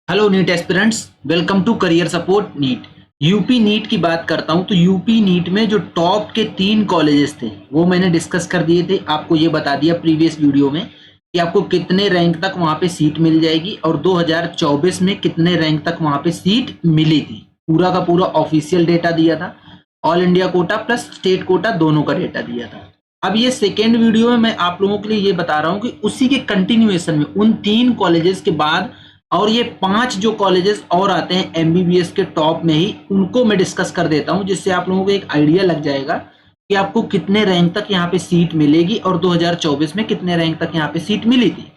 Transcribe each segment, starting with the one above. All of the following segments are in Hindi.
Hello NEET aspirants, welcome to career support NEET. UP NEET की बात करता हूं तो यूपी नीट में जो टॉप के 3 कॉलेजेस थे वो मैंने डिस्कस कर दिए थे। आपको ये बता दिया प्रीवियस वीडियो में कि आपको कितने रैंक तक वहां पे सीट मिल जाएगी और 2024 में कितने रैंक तक वहां पे सीट मिली थी। पूरा का पूरा ऑफिशियल डेटा दिया था, all India Kota plus state quota दोनों का डेटा दिया था। अब ये सेकेंड वीडियो में मैं आप लोगों के लिए ये बता रहा हूँ कि उसी के कंटिन्यूएशन में उन 3 कॉलेजेस के बाद और ये 5 जो कॉलेजेस और आते हैं एमबीबीएस के टॉप में ही, उनको मैं डिस्कस कर देता हूं, जिससे आप लोगों को एक आइडिया लग जाएगा कि आपको कितने रैंक तक यहाँ पे सीट मिलेगी और 2024 में कितने रैंक तक यहाँ पे सीट मिली थी।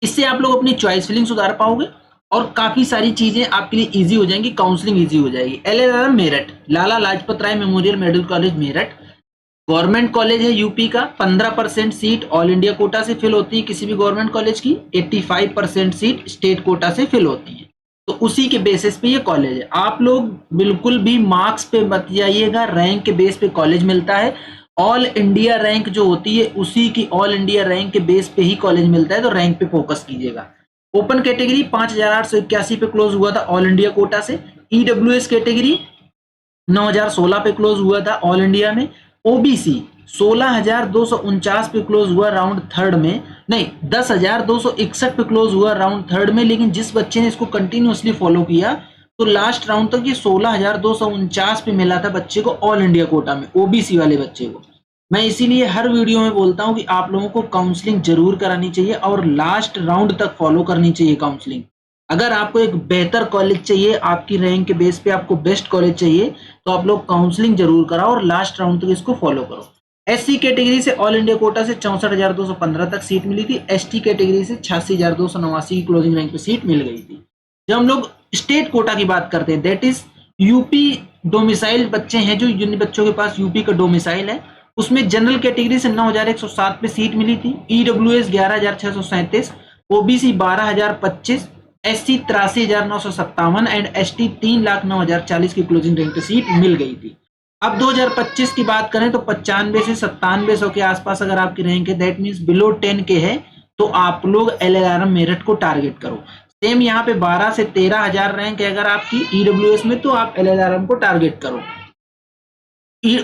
इससे आप लोग अपनी चॉइस फिलिंग सुधार पाओगे और काफी सारी चीजें आपके लिए इजी हो जाएंगी, काउंसलिंग इजी हो जाएगी। LLR Meerut, Lala Lajpat Rai memorial medical college Meerut government college है यूपी का। 15% सीट ऑल इंडिया कोटा से फिल होती है किसी भी गवर्नमेंट कॉलेज की, 85% सीट स्टेट कोटा से फिल होती है। तो उसी के बेसिस पे ये कॉलेज है। आप लोग बिल्कुल भी मार्क्स पे मत जाइएगा, रैंक के बेस पे कॉलेज मिलता है। ऑल इंडिया रैंक जो होती है उसी की ऑल इंडिया रैंक के बेस पे ही कॉलेज मिलता है, तो रैंक पे फोकस कीजिएगा। ओपन कैटेगरी 5,881 पे क्लोज हुआ था ऑल इंडिया कोटा से। ईडब्ल्यूएस कैटेगरी 9,016 पे क्लोज हुआ था ऑल इंडिया में। ओबीसी 16,249 पे क्लोज हुआ राउंड थर्ड में, नहीं 10,261 पे क्लोज हुआ राउंड थर्ड में। लेकिन जिस बच्चे ने इसको कंटिन्यूअसली फॉलो किया तो लास्ट राउंड तक ये 16,249 पे मिला था बच्चे को ऑल इंडिया कोटा में, ओबीसी वाले बच्चे को। मैं इसीलिए हर वीडियो में बोलता हूं कि आप लोगों को काउंसलिंग जरूर करानी चाहिए और लास्ट राउंड तक फॉलो करनी चाहिए काउंसलिंग। अगर आपको एक बेहतर कॉलेज चाहिए, आपकी रैंक के बेस पे आपको बेस्ट कॉलेज चाहिए, तो आप लोग काउंसलिंग जरूर कराओ और लास्ट राउंड तक इसको फॉलो करो। एससी कैटेगरी से ऑल इंडिया कोटा से 64,215 तक सीट मिली थी। एसटी कैटेगरी से 86,289 की क्लोजिंग रैंक पे सीट मिल गई थी। जब हम लोग स्टेट कोटा की बात करते हैं, दैट इज यूपी डोमिसाइल बच्चे हैं, जो जिन बच्चों के पास यूपी का डोमिसाइल है, उसमें जनरल कैटेगरी से 9,107 पे सीट मिली थी। EWS 11,637, OBC 12,025, SC 83,957 and ST 3,09,040 की क्लोजिंग रैंक पे सीट मिल गई थी। अब 2025 की बात करें तो 95 से 9700 के आसपास अगर आपकी रैंक है, दैट मीन्स बिलो 10 के है, तो आप लोग एलएलआरएम मेरठ को टारगेट करो। सेम यहाँ पे 12 से 13,000 रैंक है अगर आपकी ईडब्ल्यूएस में, तो आप एलएलआरएम को टारगेट करो।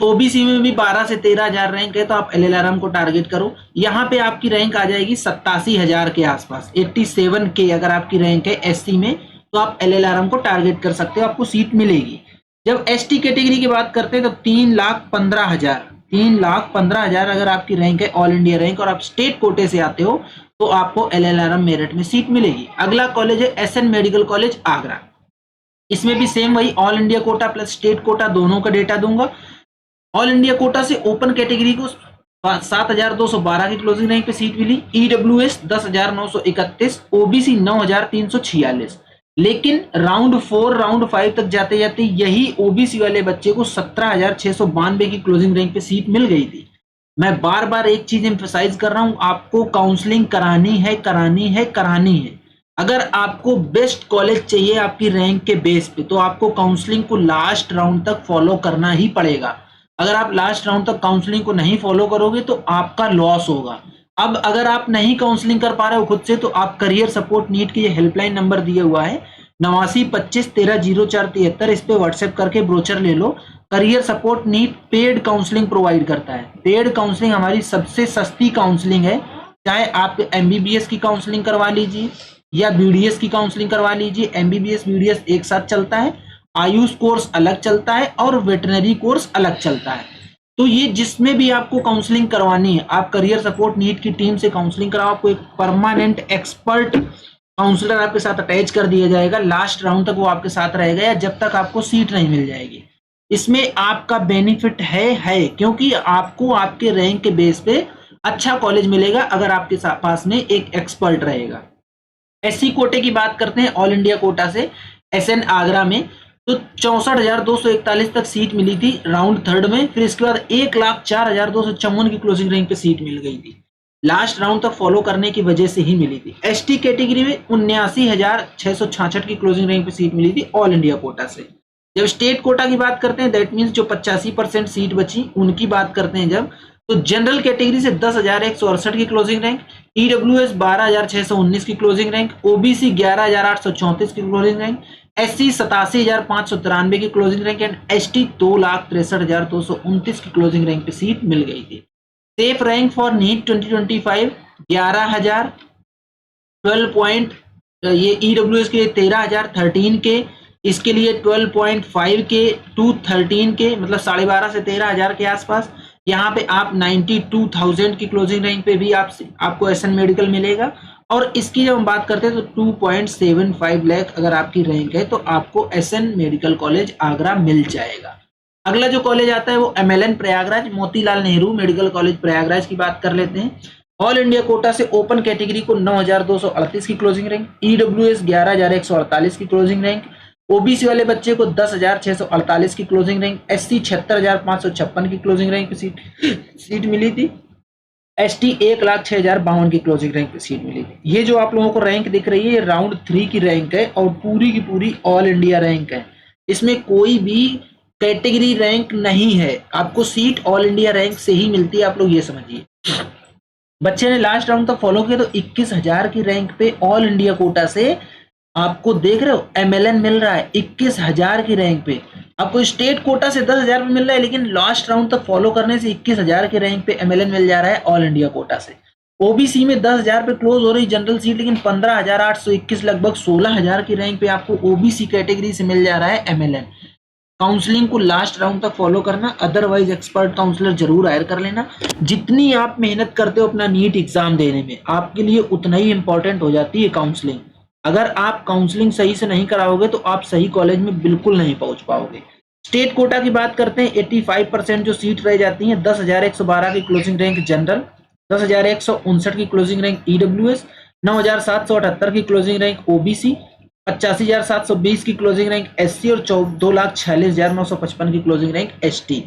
ओबीसी में भी 12 से 13,000 रैंक है तो आप एलएलआरएम को टारगेट करो। यहाँ पे आपकी रैंक आ जाएगी 87,000 के आसपास, 87 के अगर आपकी रैंक है एससी में, तो आप एलएलआरएम को टारगेट कर सकते हो, आपको सीट मिलेगी। जब एसटी कैटेगरी की बात करते हैं तो 3,15,000 अगर आपकी रैंक है ऑल इंडिया रैंक और आप स्टेट कोटे से आते हो तो आपको एलएलआरएम मेरठ में सीट मिलेगी। अगला कॉलेज है एसएन मेडिकल कॉलेज आगरा। इसमें भी सेम वही all India Kota plus state quota दोनों का डेटा दूंगा। ऑल इंडिया कोटा से ओपन कैटेगरी को 7,212 की क्लोजिंग रैंक पे सीट मिली। EWS 10,931, OBC 9,346। लेकिन राउंड 4 राउंड 5 तक जाते जाते यही ओबीसी वाले बच्चे को 17,692 की क्लोजिंग रैंक पे सीट मिल गई थी। मैं बार बार एक चीज एम्फसाइज कर रहा हूं, आपको काउंसलिंग करानी है, करानी है, करानी है। अगर आपको बेस्ट कॉलेज चाहिए आपकी रैंक के बेस पे, तो आपको काउंसलिंग को लास्ट राउंड तक फॉलो करना ही पड़ेगा। अगर आप लास्ट राउंड तक काउंसलिंग को नहीं फॉलो करोगे तो आपका लॉस होगा। अब अगर आप नहीं काउंसलिंग कर पा रहे हो खुद से, तो आप करियर सपोर्ट नीट की हेल्पलाइन नंबर दिया हुआ है 8925130473, इस पे व्हाट्सएप करके ब्रोचर ले लो। Career support NEET paid counselling provide करता है। पेड काउंसलिंग हमारी सबसे सस्ती काउंसलिंग है। चाहे आप एमबीबीएस की काउंसलिंग करवा लीजिए या बीडीएस की काउंसलिंग करवा लीजिए, एमबीबीएस बीडीएस एक साथ चलता है, आयुष कोर्स अलग चलता है और वेटनरी कोर्स अलग चलता है। तो ये जिसमें भी आपको काउंसलिंग करवानी है, आप करियर सपोर्ट नीट की टीम से काउंसलिंग कराओ। आपको एक परमानेंट एक्सपर्ट काउंसलर आपके साथ अटैच कर दिया जाएगा। लास्ट राउंड तक वो आपके साथ रहेगा या जब तक आपको सीट नहीं मिल जाएगी। इसमें आपका बेनिफिट है क्योंकि आपको आपके रैंक के बेस पे अच्छा कॉलेज मिलेगा अगर आपके पास में एक एक्सपर्ट रहेगा। एससी कोटे की बात करते हैं ऑल इंडिया कोटा से एसएन आगरा में, तो 64,241 तक सीट मिली थी राउंड थर्ड में। फिर इसके बाद 1,04,254 की क्लोजिंग रैंक पे सीट मिल गई थी। लास्ट राउंड तक फॉलो करने की वजह से ही मिली थी। एसटी कैटेगरी में 79,666 की क्लोजिंग रैंक पे सीट मिली थी ऑल इंडिया कोटा से। जब स्टेट कोटा की बात करते हैं, दैट मीन्स जो 85% सीट बची उनकी बात करते हैं जब, तो जनरल कैटेगरी से 10,168 की क्लोजिंग रैंक, ईडब्ल्यूएस 12,619 की क्लोजिंग रैंक, ओबीसी 11,834 की क्लोजिंग रैंक, एससी 87,593 की क्लोजिंग रैंक एंड एसटी 2,63,229 की क्लोजिंग रैंक पे सीट मिल गई थी। Safe rank for NEET 2025 11,000, 12 point, ये ईडब्ल्यूएस के लिए 13,000 13 के, इसके लिए 12.5 के, 213 के, मतलब 12,500 से 13,000 के आसपास। यहाँ पे आप 92,000 की क्लोजिंग रैंक पे भी आपको एसएन मेडिकल मिलेगा। और इसकी जब हम बात करते हैं तो 2.75 लाख अगर आपकी रैंक है तो आपको एसएन मेडिकल कॉलेज आगरा मिल जाएगा। अगला जो कॉलेज आता है वो MLN Prayagraj, Motilal Nehru medical college Prayagraj की बात कर लेते हैं। ऑल इंडिया कोटा से ओपन कैटेगरी को 9,238 की क्लोजिंग रैंक, ईडब्ल्यूएस 11,148 की क्लोजिंग रैंक, ओबीसी वाले बच्चे को 10,648 की क्लोजिंग रैंक, एससी 76,556 की क्लोजिंग रैंक पे सीट मिली थी, एसटी 1,06,052 की क्लोजिंग रैंक पे सीट मिली थी। ये जो आप लोगों को रैंक दिख रही है ये राउंड 3 की रैंक है और पूरी की पूरी ऑल इंडिया रैंक है। इसमें कोई भी कैटेगरी रैंक नहीं है, आपको सीट ऑल इंडिया रैंक से ही मिलती है, आप लोग ये समझिए। बच्चे ने लास्ट राउंड तक फॉलो किया तो 21,000 की रैंक पे ऑल इंडिया कोटा से आपको देख रहे हो एमएलएन मिल रहा है 21,000 की रैंक पे। आपको स्टेट कोटा से 10,000 पे मिल रहा है, लेकिन लास्ट राउंड तक फॉलो करने से 21,000 के रैंक पे एमएलएन मिल जा रहा है ऑल इंडिया कोटा से। ओबीसी में 10,000 पे क्लोज हो रही जनरल सीट, लेकिन 15,821 लगभग 16,000 की रैंक पे आपको ओबीसी कैटेगरी से मिल जा रहा है एमएलएन। काउंसलिंग को लास्ट राउंड तक फॉलो करना, अदरवाइज एक्सपर्ट काउंसलर जरूर हायर कर लेना। जितनी आप मेहनत करते हो अपना नीट एग्जाम देने में, आपके लिए उतना ही इंपॉर्टेंट हो जाती है काउंसलिंग। अगर आप काउंसलिंग सही से नहीं कराओगे तो आप सही कॉलेज में बिल्कुल नहीं पहुंच पाओगे। स्टेट कोटा की बात करते हैं, 85% जो सीट रह जाती हैं, 10,112 की क्लोजिंग रैंक जनरल, 10,159 की क्लोजिंग रैंक ईडब्ल्यूएस, 9,778 की क्लोजिंग रैंक ओबीसी, 85,720 की क्लोजिंग रैंक एससी और 2,46,955 की क्लोजिंग रैंक एसटी।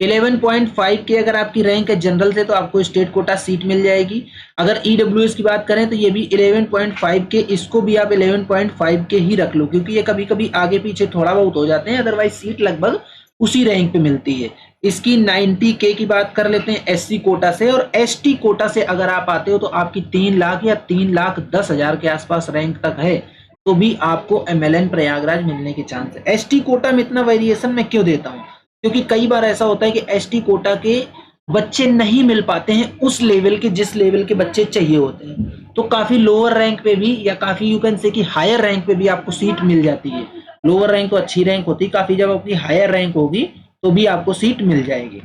11.5 की अगर आपकी रैंक है जनरल से तो आपको स्टेट कोटा सीट मिल जाएगी। अगर ईडब्ल्यूएस की बात करें तो ये भी 11.5 के, इसको भी आप 11.5 के ही रख लो, क्योंकि ये कभी कभी आगे पीछे थोड़ा बहुत हो जाते हैं, अदरवाइज सीट लगभग उसी रैंक पे मिलती है। इसकी 90 के की बात कर लेते हैं एससी कोटा से, और एसटी कोटा से अगर आप आते हो तो आपकी 3 लाख या 3,10,000 के आसपास रैंक तक है, तो भी आपको एमएलएन प्रयागराज मिलने के चांस है। एसटी कोटा में इतना वेरिएशन मैं क्यों देता हूँ, क्योंकि कई बार ऐसा होता है कि एसटी कोटा के बच्चे नहीं मिल पाते हैं उस लेवल के जिस लेवल के बच्चे चाहिए होते हैं, तो काफी लोअर रैंक पे भी या काफी यू कैन से कि हायर रैंक पे भी आपको सीट मिल जाती है। लोअर रैंक तो अच्छी रैंक होती है, काफी जब आपकी हायर रैंक होगी तो भी आपको सीट मिल जाएगी।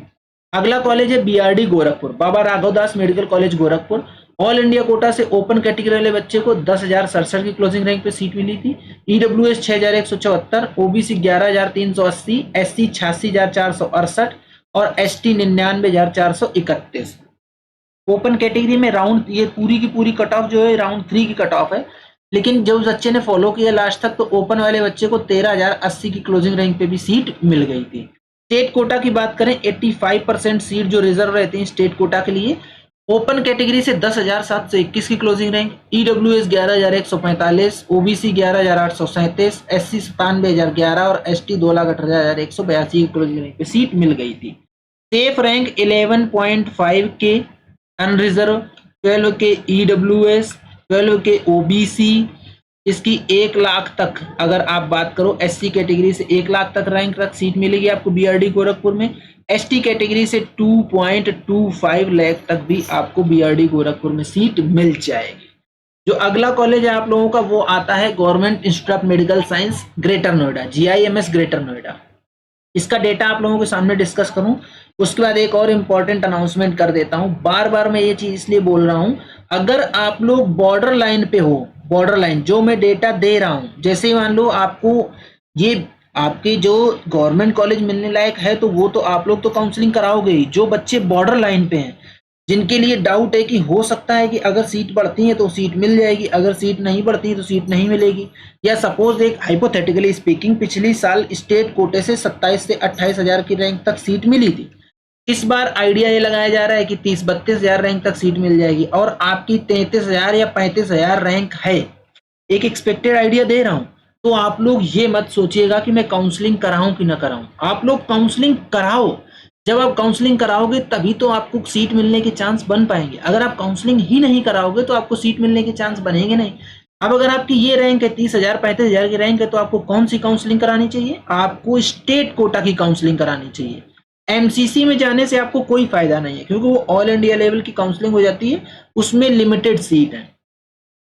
अगला कॉलेज है BRD Gorakhpur, Baba Raghavdas medical college Gorakhpur. All India quota से ओपन कैटेगरी वाले बच्चे को 10,067 की क्लोजिंग रैंक पे सीट मिली थी, ईडब्ल्यूएस 6,174, ओबीसी 11,380, एससी 86,468 और एसटी 99,431। ओपन कैटेगरी में राउंड ये पूरी की पूरी कट ऑफ जो है राउंड 3 की कट ऑफ है, लेकिन जो बच्चे ने फॉलो किया लास्ट तक तो ओपन वाले बच्चे को 13,080 की क्लोजिंग रैंक पे भी सीट मिल गई थी। स्टेट कोटा की बात करें, 85% सीट जो रिजर्व रहती है स्टेट कोटा के लिए। ओपन कैटेगरी से 10,721 की closing rank, EWS 11,145, OBC 11,837, SC 97,011 और एसटी 2,18,182 की क्लोजिंग रैंक पे सीट मिल गई थी। सेफ रैंक 11.5 के अनरिजर्व, 12 के ईडब्ल्यूएस, 12 के ओबीसी, इसकी 1 लाख तक अगर आप बात करो एससी कैटेगरी से 1 लाख तक रैंक तक सीट मिलेगी आपको बीआरडी गोरखपुर में। एसटी कैटेगरी से 2.25 लाख तक भी आपको बीआरडी गोरखपुर में सीट मिल जाएगी। जो अगला कॉलेज है आप लोगों का वो आता है government institute of medical science greater Noida, GIMS greater Noida. इसका डेटा आप लोगों के सामने डिस्कस करूं उसके बाद एक और इम्पॉर्टेंट अनाउंसमेंट कर देता हूं। बार बार मैं ये चीज इसलिए बोल रहा हूं, अगर आप लोग बॉर्डर लाइन पे हो, बॉर्डर लाइन जो मैं डेटा दे रहा हूं, जैसे मान लो आपको ये आपके जो गवर्नमेंट कॉलेज मिलने लायक है तो वो तो आप लोग तो काउंसलिंग कराओगे ही। जो बच्चे बॉर्डर लाइन पे हैं जिनके लिए डाउट है कि हो सकता है कि अगर सीट बढ़ती है तो सीट मिल जाएगी, अगर सीट नहीं बढ़ती तो सीट नहीं मिलेगी, या सपोज एक हाइपोथेटिकली स्पीकिंग पिछली साल स्टेट कोटे से 27 से 28,000 की रैंक तक सीट मिली थी, इस बार आइडिया ये लगाया जा रहा है कि 30-32,000 रैंक तक सीट मिल जाएगी और आपकी 33,000 या 35,000 रैंक है, एक एक्सपेक्टेड आइडिया दे रहा हूं, तो आप लोग ये मत सोचिएगा कि मैं काउंसलिंग कराऊं कि ना कराऊं। आप लोग काउंसलिंग कराओ, जब आप काउंसलिंग कराओगे तभी तो आपको सीट मिलने के चांस बन पाएंगे। अगर आप काउंसलिंग ही नहीं कराओगे तो आपको सीट मिलने के चांस बनेंगे नहीं। अब अगर आपकी ये रैंक है 30,000 35,000 की रैंक है, तो आपको कौन सी काउंसलिंग करानी चाहिए? आपको स्टेट कोटा की काउंसलिंग करानी चाहिए। एमसीसी में जाने से आपको कोई फायदा नहीं है, क्योंकि वो ऑल इंडिया लेवल की काउंसलिंग हो जाती है, उसमें लिमिटेड सीट है।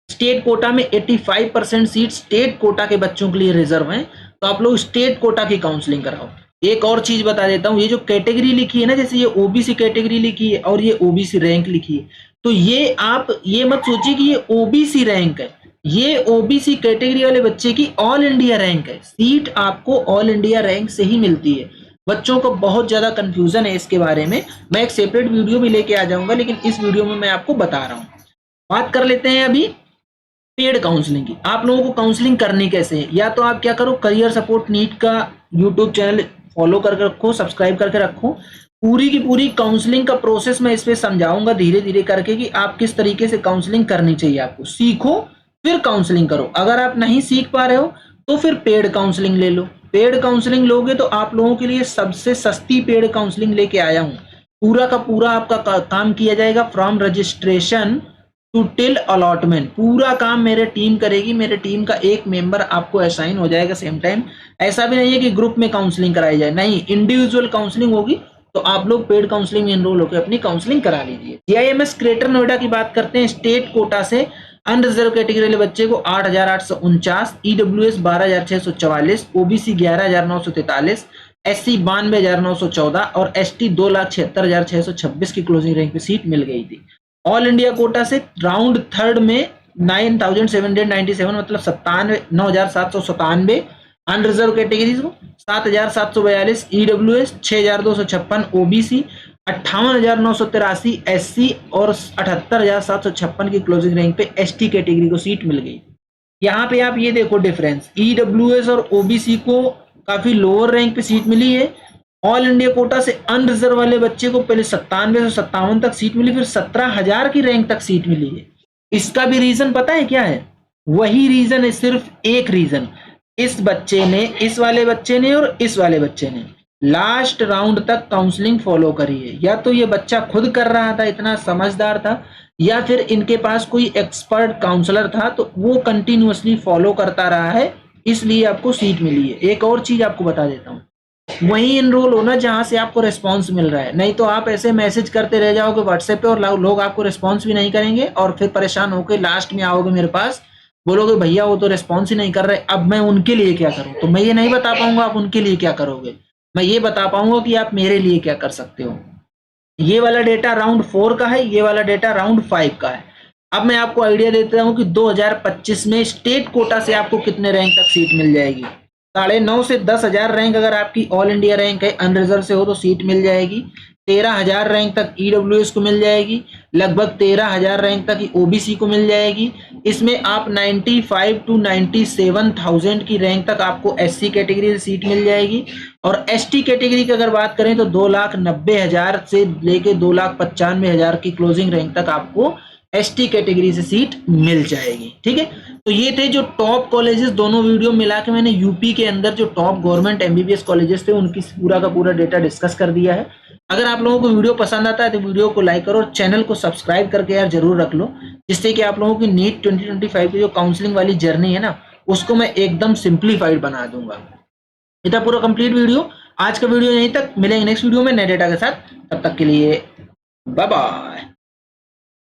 स्टेट कोटा में 85% सीट स्टेट कोटा के बच्चों के लिए रिजर्व हैं, तो आप लोग स्टेट कोटा की काउंसलिंग कराओ। एक और चीज बता देता हूँ, ये जो कैटेगरी लिखी है ना, जैसे ये ओबीसी कैटेगरी लिखी है और ये ओबीसी रैंक लिखी है, तो ये आप ये मत सोचिए कि ये ओबीसी रैंक है। ये ओबीसी कैटेगरी वाले बच्चे की ऑल इंडिया रैंक है। सीट आपको ऑल इंडिया रैंक से ही मिलती है। बच्चों को बहुत ज्यादा कंफ्यूजन है इसके बारे में, मैं एक सेपरेट वीडियो भी लेके आ जाऊंगा, लेकिन इस वीडियो में मैं आपको बता रहा हूँ। बात कर लेते हैं अभी पेड काउंसलिंग की। आप लोगों को काउंसलिंग करनी कैसे है? या तो आप क्या करो, करियर सपोर्ट नीट का यूट्यूब चैनल फॉलो करके रखो, सब्सक्राइब करके रखो। पूरी की पूरी काउंसलिंग का प्रोसेस मैं इस पे समझाऊंगा धीरे धीरे करके कि आप किस तरीके से काउंसलिंग करनी चाहिए। आपको सीखो फिर काउंसलिंग करो। अगर आप नहीं सीख पा रहे हो तो फिर पेड काउंसलिंग ले लो। पेड काउंसलिंग लोगे तो आप लोगों के लिए सबसे सस्ती पेड काउंसलिंग लेके आया हूं। पूरा का पूरा आपका काम किया जाएगा, from registration to till allotment. पूरा काम मेरे टीम करेगी। मेरे टीम का एक मेंबर आपको असाइन हो जाएगा सेम टाइम। ऐसा भी नहीं है कि ग्रुप में काउंसलिंग कराई जाए, नहीं, इंडिविजुअल काउंसलिंग होगी। तो आप लोग पेड काउंसलिंग में एनरोल होकर अपनी काउंसलिंग करा लीजिए। जीआईएमएस ग्रेटर नोएडा की बात करते हैं। स्टेट कोटा से अनरिजर्व कैटेगरी वाले बच्चे को 8,849, ईडब्ल्यूएस 12,644, ओबीसी 11,943, एससी 92,914 और एसटी 2,76,626 की क्लोजिंग रैंक पे सीट मिल गई थी। ऑल इंडिया कोटा से राउंड थर्ड में 9,797, मतलब 9,797 अनरिजर्व कैटेगरीज को, 7,742 ईडब्ल्यूएस, 6,256 ओबीसी, 58,983 एससी और 78,756 की क्लोजिंग रैंक पे एसटी कैटेगरी को सीट मिल गई। यहाँ पे आप ये देखो डिफरेंस, ईडब्ल्यूएस और ओबीसी को काफी लोअर रैंक पे सीट मिली है। ऑल इंडिया कोटा से अनरिजर्व वाले बच्चे को पहले 97 से 57 तक सीट मिली, फिर 17,000 की रैंक तक सीट मिली है। इसका भी रीजन पता है क्या है? वही रीजन है, सिर्फ एक रीजन। इस बच्चे ने, इस वाले बच्चे ने और इस वाले बच्चे ने लास्ट राउंड तक काउंसलिंग फॉलो करी है। या तो ये बच्चा खुद कर रहा था, इतना समझदार था, या फिर इनके पास कोई एक्सपर्ट काउंसलर था, तो वो कंटिन्यूअसली फॉलो करता रहा है, इसलिए आपको सीट मिली है। एक और चीज आपको बता देता हूँ, वहीं एनरोल होना जहां से आपको रिस्पांस मिल रहा है। नहीं तो आप ऐसे मैसेज करते रह जाओगे व्हाट्सएप पे और लोग आपको रिस्पांस भी नहीं करेंगे, और फिर परेशान होकर लास्ट में आओगे मेरे पास, बोलोगे भैया वो तो रिस्पांस ही नहीं कर रहे, अब मैं उनके लिए क्या करूं? तो मैं ये नहीं बता पाऊंगा आप उनके लिए क्या करोगे। मैं ये बता पाऊंगा कि आप मेरे लिए क्या कर सकते हो। ये वाला डेटा राउंड 4 का है, ये वाला डेटा राउंड 5 का है। अब मैं आपको आइडिया देता हूं कि 2025 में स्टेट कोटा से आपको कितने रैंक तक सीट मिल जाएगी। 9,500 से 10,000 रैंक अगर आपकी ऑल इंडिया रैंक है, अनरिजर्व से हो तो सीट मिल जाएगी। 13,000 रैंक तक ईडब्ल्यूएस को मिल जाएगी। लगभग 13,000 रैंक तक ओबीसी को मिल जाएगी। इसमें आप 95 टू 97,000 की रैंक तक आपको एससी कैटेगरी से सीट मिल जाएगी। और एसटी कैटेगरी की अगर बात करें तो 2,90,000 से लेके 2,95,000 की क्लोजिंग रैंक तक आपको एसटी कैटेगरी से सीट मिल जाएगी। ठीक है, तो ये थे जो टॉप कॉलेजेस, दोनों वीडियो मिला के मैंने यूपी के अंदर जो टॉप गवर्नमेंट एमबीबीएस कॉलेजेस थे उनकी पूरा का पूरा डेटा डिस्कस कर दिया है। अगर आप लोगों को वीडियो पसंद आता है तो वीडियो को लाइक करो और चैनल को सब्सक्राइब करके यार जरूर रख लो, जिससे कि आप लोगों की नीट 2025 की जो काउंसलिंग वाली जर्नी है ना, उसको मैं एकदम सिंप्लीफाइड बना दूंगा। इतना पूरा कंप्लीट वीडियो। आज का वीडियो यहीं तक, मिलेंगे नेक्स्ट वीडियो में नए डेटा के साथ। तब तक के लिए बाय बाय।